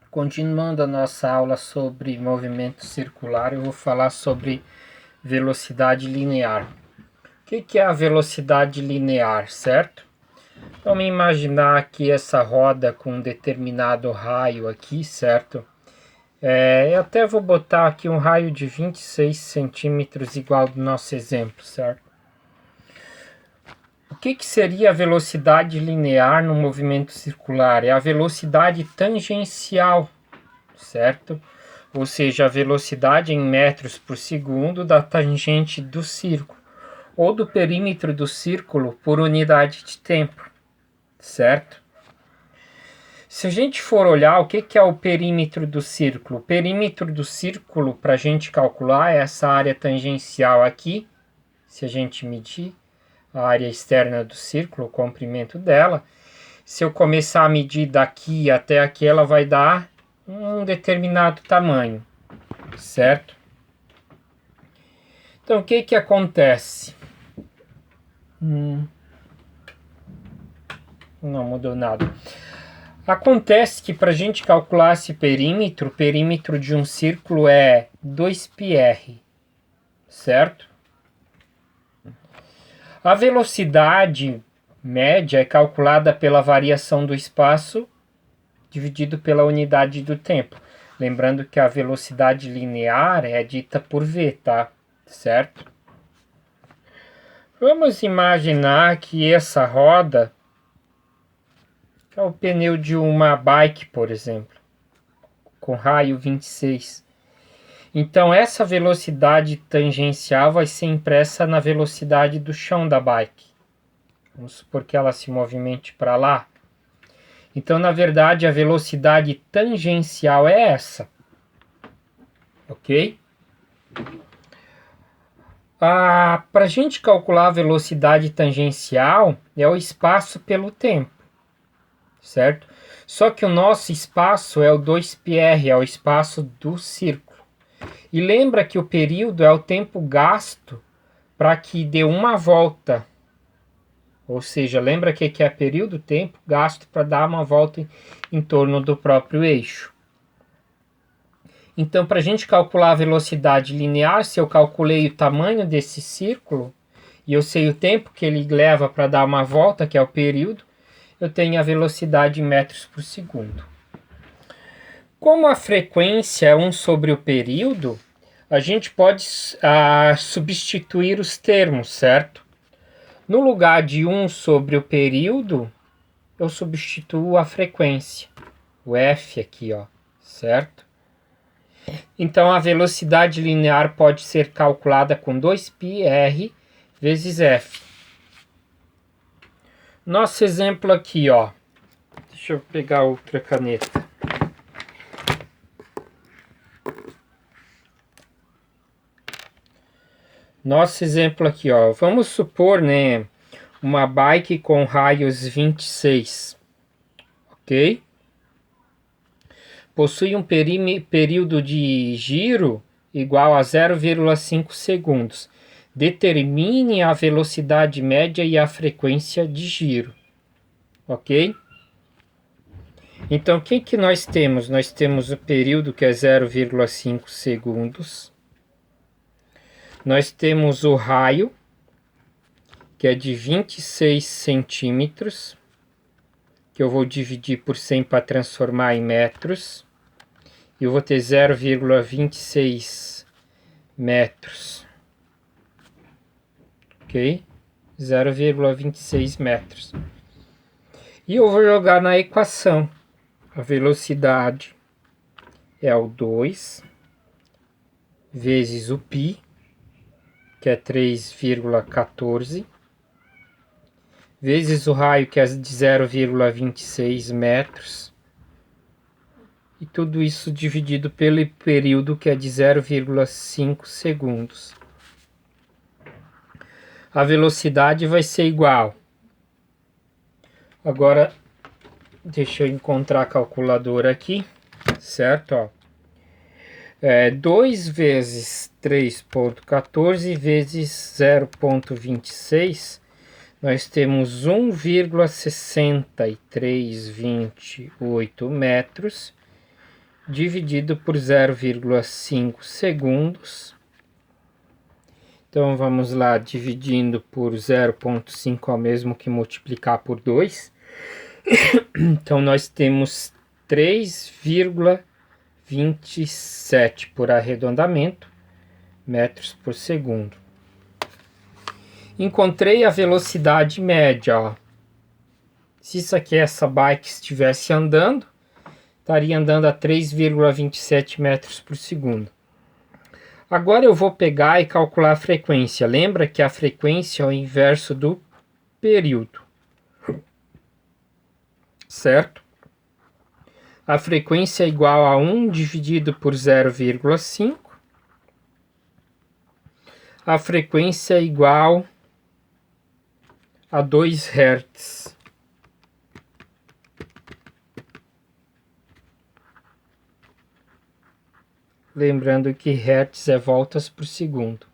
Continuando a nossa aula sobre movimento circular, eu vou falar sobre velocidade linear. O que é a velocidade linear, certo? Vamos imaginar aqui essa roda com um determinado raio aqui, certo? Eu até vou botar aqui um raio de 26 centímetros igual do nosso exemplo, certo? O que seria a velocidade linear no movimento circular? É a velocidade tangencial, certo? Ou seja, a velocidade em metros por segundo da tangente do círculo, ou do perímetro do círculo por unidade de tempo, certo? Se a gente for olhar o que é o perímetro do círculo, o perímetro do círculo, para a gente calcular, é essa área tangencial aqui, se a gente medir a área externa do círculo, o comprimento dela. Se eu começar a medir daqui até aqui, ela vai dar um determinado tamanho, certo? Então, o que acontece? Não mudou nada. Acontece que para a gente calcular esse perímetro, o perímetro de um círculo é 2πr, certo? A velocidade média é calculada pela variação do espaço dividido pela unidade do tempo. Lembrando que a velocidade linear é dita por v, tá? Certo? Vamos imaginar que essa roda é o pneu de uma bike, por exemplo, com raio 26. Então essa velocidade tangencial vai ser impressa na velocidade do chão da bike. Vamos supor que ela se movimente para lá. Então, na verdade, a velocidade tangencial é essa. Ok? Para a gente calcular a velocidade tangencial, é o espaço pelo tempo. Certo? Só que o nosso espaço é o 2πr, é o espaço do círculo. E lembra que o período é o tempo gasto para que dê uma volta. Ou seja, lembra que é período, tempo gasto para dar uma volta em torno do próprio eixo. Então, para a gente calcular a velocidade linear, se eu calculei o tamanho desse círculo e eu sei o tempo que ele leva para dar uma volta, que é o período, eu tenho a velocidade em metros por segundo. Como a frequência é 1 sobre o período, a gente pode substituir os termos, certo? No lugar de 1 sobre o período, eu substituo a frequência, o f aqui, ó, certo? Então, a velocidade linear pode ser calculada com 2πr vezes f. Nosso exemplo aqui, ó. Deixa eu pegar outra caneta. Nosso exemplo aqui, ó. Vamos supor, né, uma bike com raios 26, ok? Possui um período de giro igual a 0,5 segundos. Determine a velocidade média e a frequência de giro, ok? Então, o que nós temos? Nós temos o período que é 0,5 segundos. Nós temos o raio, que é de 26 centímetros, que eu vou dividir por 100 para transformar em metros. E eu vou ter 0,26 metros. Ok? 0,26 metros. E eu vou jogar na equação. A velocidade é o 2 vezes o π, que é 3,14, vezes o raio, que é de 0,26 metros, e tudo isso dividido pelo período, que é de 0,5 segundos. A velocidade vai ser igual. Agora, deixa eu encontrar a calculadora aqui, certo? Ó. 2 vezes 3,14 vezes 0,26 nós temos 1,6328 metros dividido por 0,5 segundos. Então vamos lá, dividindo por 0,5 é o mesmo que multiplicar por 2. Então nós temos 3,27 por arredondamento metros por segundo. Encontrei a velocidade média, ó. Se isso aqui, essa bike estivesse andando, estaria andando a 3,27 metros por segundo. Agora eu vou pegar e calcular a frequência. Lembra que a frequência é o inverso do período, certo? A frequência é igual a 1 dividido por 0,5. A frequência é igual a 2 Hz. Lembrando que Hertz é voltas por segundo.